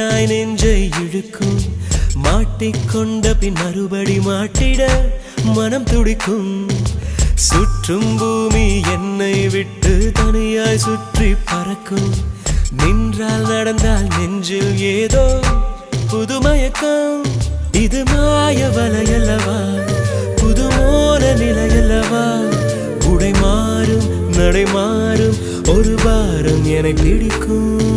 பெண்ணாய் நெஞ்சை இழுக்கும் மாட்டிக்கொண்ட பின் மறுபடி மாட்டிட மனம் துடிக்கும் சுற்றும் பூமி என்னை விட்டு தனியாய் சுற்றி பறக்கும் நின்றால் நடந்தால் நெஞ்சில் ஏதோ புதுமயக்கம் இது மாய வலையல்லவா புதுமோன நிலையல்லவா உடை மாறும் நடை மாறும் ஒரு வாரம் என்னை பிடிக்கும்